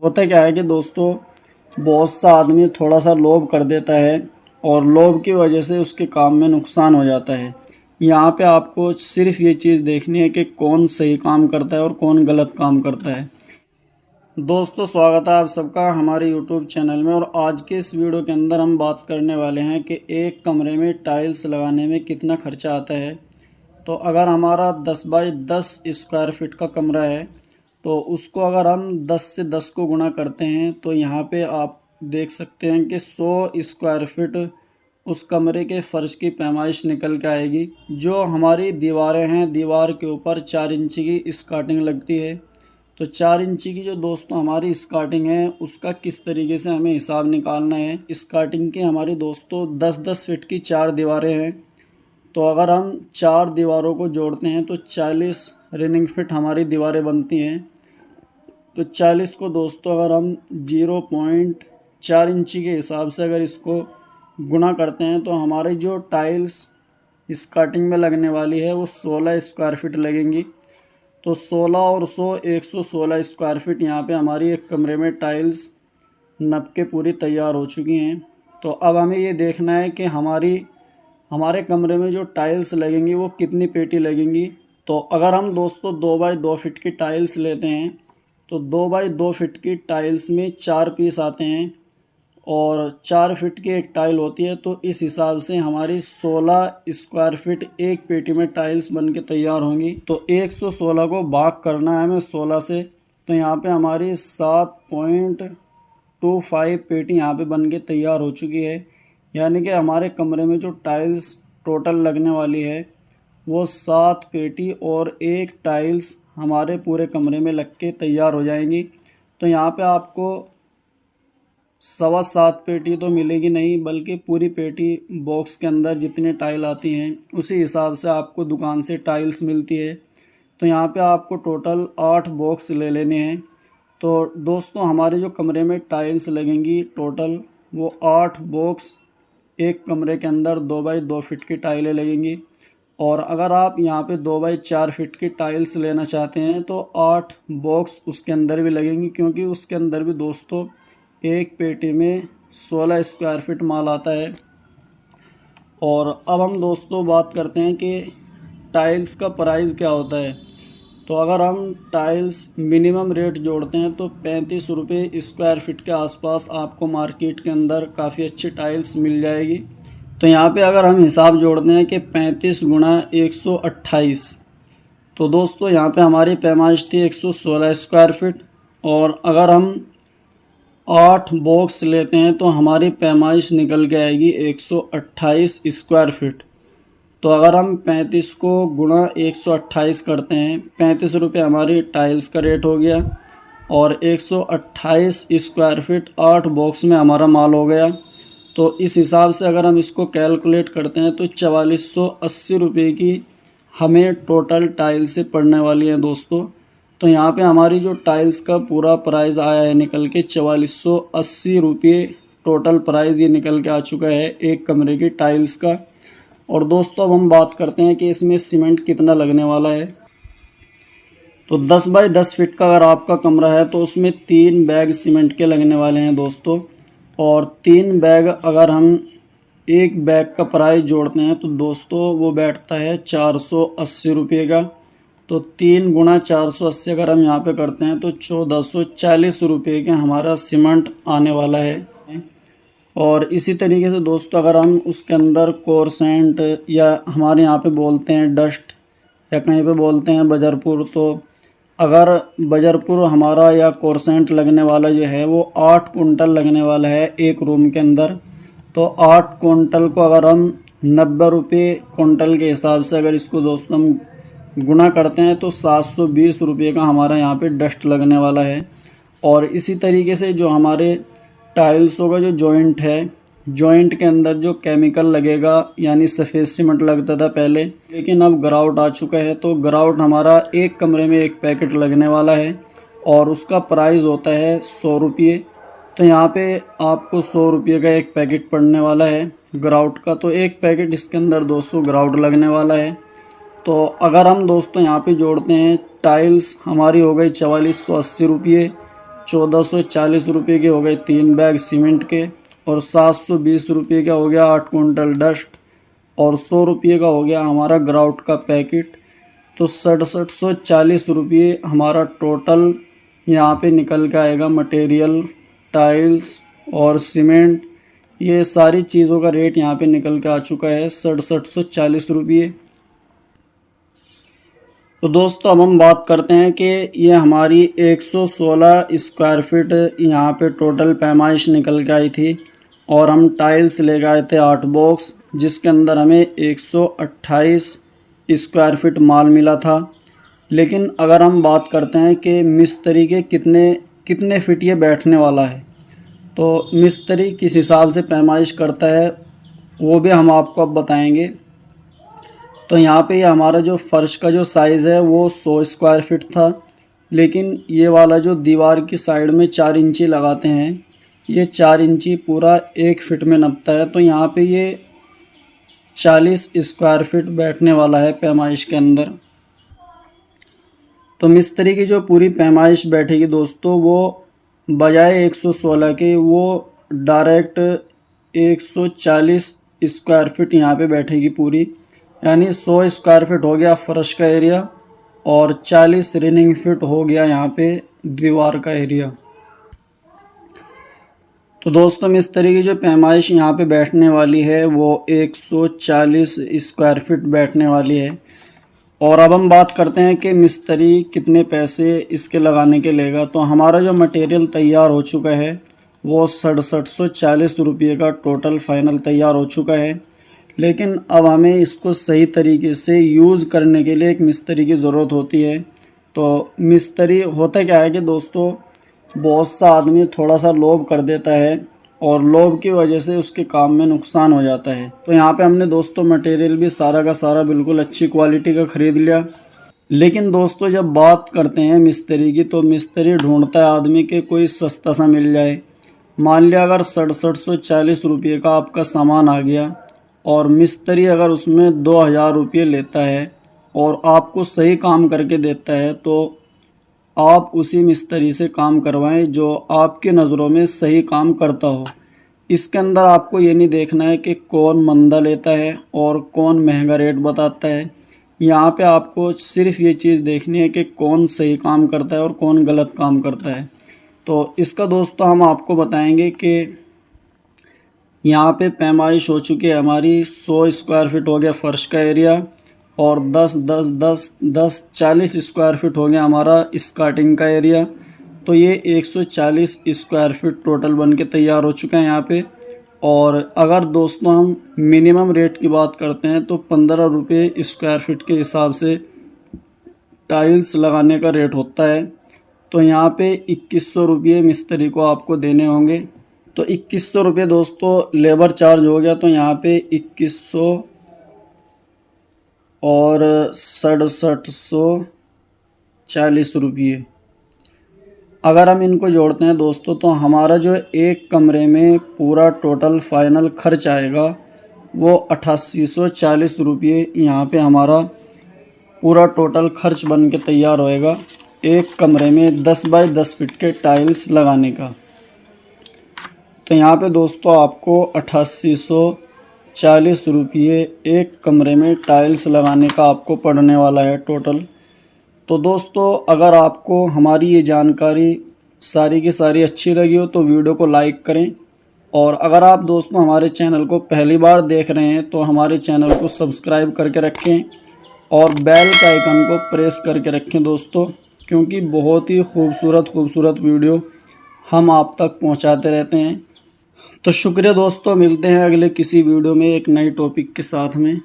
होता क्या है कि दोस्तों बहुत सा आदमी थोड़ा सा लोभ कर देता है और लोभ की वजह से उसके काम में नुकसान हो जाता है। यहाँ पे आपको सिर्फ ये चीज़ देखनी है कि कौन सही काम करता है और कौन गलत काम करता है। दोस्तों स्वागत है आप सबका हमारे यूट्यूब चैनल में। और आज के इस वीडियो के अंदर हम बात करने वाले हैं कि एक कमरे में टाइल्स लगाने में कितना खर्चा आता है। तो अगर हमारा 10 बाई 10 स्क्वायर फीट का कमरा है तो उसको अगर हम 10 से 10 को गुणा करते हैं तो यहाँ पे आप देख सकते हैं कि 100 स्क्वायर फीट उस कमरे के फ़र्श की पैमाइश निकल के आएगी। जो हमारी दीवारें हैं, दीवार के ऊपर 4 इंची की स्कार्टिंग लगती है। तो 4 इंची की जो दोस्तों हमारी स्कार्टिंग है उसका किस तरीके से हमें हिसाब निकालना है। स्कार्टिंग की हमारी दोस्तों 10-10 फीट की 4 दीवारें हैं। तो अगर हम 4 दीवारों को जोड़ते हैं तो 40 रनिंग फिट हमारी दीवारें बनती हैं। तो 40 को दोस्तों अगर हम 0.4 इंची के हिसाब से अगर इसको गुणा करते हैं तो हमारी जो टाइल्स स्कार्टिंग में लगने वाली है वो 16 स्क्वायर फीट लगेंगी। तो 16 और 100 116 स्क्वायर फीट यहाँ पे हमारी एक कमरे में टाइल्स नप के पूरी तैयार हो चुकी हैं। तो अब हमें ये देखना है कि हमारे कमरे में जो टाइल्स लगेंगी वो कितनी पेटी लगेंगी। तो अगर हम दोस्तों 2 बाई 2 फीट की टाइल्स लेते हैं तो 2 बाई 2 फीट की टाइल्स में 4 पीस आते हैं और 4 फीट की एक टाइल होती है। तो इस हिसाब से हमारी 16 स्क्वायर फीट एक पेटी में टाइल्स बन के तैयार होंगी। तो 116 को भाग करना है हमें 16 से। तो यहाँ पे हमारी 7.25 पेटी यहाँ पे बन के तैयार हो चुकी है। यानी कि हमारे कमरे में जो टाइल्स टोटल लगने वाली है वो 7 पेटी और एक टाइल्स हमारे पूरे कमरे में लग के तैयार हो जाएंगी। तो यहाँ पे आपको 7.25 पेटी तो मिलेगी नहीं, बल्कि पूरी पेटी बॉक्स के अंदर जितनी टाइल आती हैं उसी हिसाब से आपको दुकान से टाइल्स मिलती है। तो यहाँ पे आपको टोटल 8 बॉक्स ले लेने हैं। तो दोस्तों हमारे जो कमरे में टाइल्स लगेंगी टोटल वो 8 बॉक्स एक कमरे के अंदर 2 बाई 2 फीट की टाइलें लगेंगी। और अगर आप यहाँ पे 2 बाई 4 फीट की टाइल्स लेना चाहते हैं तो 8 बॉक्स उसके अंदर भी लगेंगी, क्योंकि उसके अंदर भी दोस्तों एक पेटी में 16 स्क्वायर फीट माल आता है। और अब हम दोस्तों बात करते हैं कि टाइल्स का प्राइस क्या होता है। तो अगर हम टाइल्स मिनिमम रेट जोड़ते हैं तो 35 रुपये स्क्वायर फीट के आसपास आपको मार्केट के अंदर काफ़ी अच्छी टाइल्स मिल जाएगी। तो यहाँ पे अगर हम हिसाब जोड़ते हैं कि 35 गुणा 128, तो दोस्तों यहाँ पे हमारी पैमाइश थी 116 स्क्वायर फीट। और अगर हम 8 बॉक्स लेते हैं तो हमारी पैमाइश निकल के आएगी 128 स्क्वायर फीट। तो अगर हम 35 को गुणा 128 करते हैं, 35 रुपये हमारी टाइल्स का रेट हो गया और 128 स्क्वायर फीट 8 बॉक्स में हमारा माल हो गया। तो इस हिसाब से अगर हम इसको कैलकुलेट करते हैं तो 4480 रुपये की हमें टोटल टाइल्स से पड़ने वाली हैं दोस्तों। तो यहाँ पे हमारी जो टाइल्स का पूरा प्राइस आया है निकल के 4480 रुपये टोटल प्राइस ये निकल के आ चुका है एक कमरे की टाइल्स का। और दोस्तों अब हम बात करते हैं कि इसमें सीमेंट कितना लगने वाला है। तो 10 बाई 10 फीट का अगर आपका कमरा है तो उसमें 3 बैग सीमेंट के लगने वाले हैं दोस्तों। और 3 बैग अगर हम एक बैग का प्राइस जोड़ते हैं तो दोस्तों वो बैठता है 480 रुपये का। तो 3 गुणा 480 अगर हम यहाँ पे करते हैं तो 1440 रुपये का हमारा सीमेंट आने वाला है। और इसी तरीके से दोस्तों अगर हम उसके अंदर कोरसेंट या हमारे यहाँ पे बोलते हैं डस्ट या कहीं पे बोलते हैं बजरपुर, तो अगर बजरपुर हमारा या कोरसेंट लगने वाला जो है वो 8 कुंटल लगने वाला है एक रूम के अंदर। तो 8 कुंटल को अगर हम 90 रुपये कुंटल के हिसाब से अगर इसको दोस्तों हम गुणा करते हैं तो 720 रुपये का हमारा यहाँ पे डस्ट लगने वाला है। और इसी तरीके से जो हमारे टाइल्सों का जो जॉइंट है, जॉइंट के अंदर जो केमिकल लगेगा, यानी सफ़ेद सीमेंट लगता था पहले, लेकिन अब ग्राउट आ चुका है। तो ग्राउट हमारा एक कमरे में एक पैकेट लगने वाला है और उसका प्राइस होता है 100 रुपये। तो यहाँ पे आपको 100 रुपये का एक पैकेट पड़ने वाला है ग्राउट का। तो एक पैकेट इसके अंदर दोस्तों ग्राउट लगने वाला है। तो अगर हम दोस्तों यहाँ पे जोड़ते हैं टाइल्स हमारी हो गई 4480 रुपये 1440 रुपये के हो गए 3 बैग सीमेंट के, और 720 रुपये का हो गया 8 कुंटल डस्ट, और 100 रुपये का हो गया हमारा ग्राउट का पैकेट। तो 6740 रुपये हमारा टोटल यहाँ पे निकल के आएगा। मटेरियल, टाइल्स और सीमेंट, ये सारी चीज़ों का रेट यहाँ पे निकल के आ चुका है 6740 रुपये। तो दोस्तों अब हम बात करते हैं कि ये हमारी 116 स्क्वायर फीट यहाँ पे टोटल पैमाइश निकल के आई थी, और हम टाइल्स ले गए थे 8 बॉक्स, जिसके अंदर हमें 128 स्क्वायर फीट माल मिला था। लेकिन अगर हम बात करते हैं कि मिस्त्री के कितने फिट ये बैठने वाला है, तो मिस्त्री किस हिसाब से पैमाइश करता है वो भी हम आपको अब बताएंगे। तो यहाँ पे हमारा जो फर्श का जो साइज़ है वो 100 स्क्वायर फीट था, लेकिन ये वाला जो दीवार की साइड में 4 इंची लगाते हैं, ये 4 इंची पूरा 1 फिट में नपता है। तो यहाँ पे ये 40 स्क्वायर फीट बैठने वाला है पैमाइश के अंदर। तो मिस्त्री की जो पूरी पैमाइश बैठेगी दोस्तों, वो बजाय 116 के वो डायरेक्ट 140 स्क्वायर फीट यहाँ पे बैठेगी पूरी, यानी 100 स्क्वायर फीट हो गया फर्श का एरिया और 40 रनिंग फीट हो गया यहाँ पे दीवार का एरिया। तो दोस्तों मिस्त्री की जो पैमाइश यहाँ पे बैठने वाली है वो 140 स्क्वायर फीट बैठने वाली है। और अब हम बात करते हैं कि मिस्त्री कितने पैसे इसके लगाने के लेगा। तो हमारा जो मटेरियल तैयार हो चुका है वो 6740 रुपये का टोटल फाइनल तैयार हो चुका है। लेकिन अब हमें इसको सही तरीके से यूज़ करने के लिए एक मिस्त्री की ज़रूरत होती है। तो मिस्त्री होता क्या है कि दोस्तों, बहुत सा आदमी थोड़ा सा लोभ कर देता है और लोभ की वजह से उसके काम में नुकसान हो जाता है। तो यहाँ पे हमने दोस्तों मटेरियल भी सारा का सारा बिल्कुल अच्छी क्वालिटी का ख़रीद लिया। लेकिन दोस्तों जब बात करते हैं मिस्त्री की, तो मिस्त्री ढूंढता है आदमी के कोई सस्ता सा मिल जाए। मान लिया अगर 6740 रुपये का आपका सामान आ गया और मिस्त्री अगर उसमें 2000 रुपये लेता है और आपको सही काम करके देता है, तो आप उसी मिस्त्री से काम करवाएं जो आपकी नज़रों में सही काम करता हो। इसके अंदर आपको ये नहीं देखना है कि कौन मंदा लेता है और कौन महंगा रेट बताता है। यहाँ पे आपको सिर्फ ये चीज़ देखनी है कि कौन सही काम करता है और कौन गलत काम करता है। तो इसका दोस्तों हम आपको बताएंगे कि यहाँ पे पैमाइश हो चुकी है हमारी 100 स्क्वायर फीट हो गया फर्श का एरिया, और 10 40 स्क्वायर फीट हो गया हमारा स्कार्टिंग का एरिया। तो ये 140 स्क्वायर फीट टोटल बन के तैयार हो चुका है यहाँ पे। और अगर दोस्तों हम मिनिमम रेट की बात करते हैं तो 15 रुपये स्क्वायर फीट के हिसाब से टाइल्स लगाने का रेट होता है। तो यहाँ पे 2100 रुपये मिस्त्री को आपको देने होंगे। तो 2100 रुपये दोस्तों लेबर चार्ज हो गया। तो यहाँ पे 2100 और 6740 रुपये अगर हम इनको जोड़ते हैं दोस्तों, तो हमारा जो एक कमरे में पूरा टोटल फाइनल खर्च आएगा वो 8840 रुपये यहाँ पे हमारा पूरा टोटल खर्च बन के तैयार होएगा एक कमरे में 10 बाई 10 फीट के टाइल्स लगाने का। तो यहाँ पे दोस्तों आपको 8840 रुपये एक कमरे में टाइल्स लगाने का आपको पड़ने वाला है टोटल। तो दोस्तों अगर आपको हमारी ये जानकारी सारी की सारी अच्छी लगी हो तो वीडियो को लाइक करें, और अगर आप दोस्तों हमारे चैनल को पहली बार देख रहे हैं तो हमारे चैनल को सब्सक्राइब करके रखें और बेल के आइकन को प्रेस करके रखें दोस्तों, क्योंकि बहुत ही खूबसूरत वीडियो हम आप तक पहुंचाते रहते हैं। तो शुक्रिया दोस्तों, मिलते हैं अगले किसी वीडियो में एक नई टॉपिक के साथ में।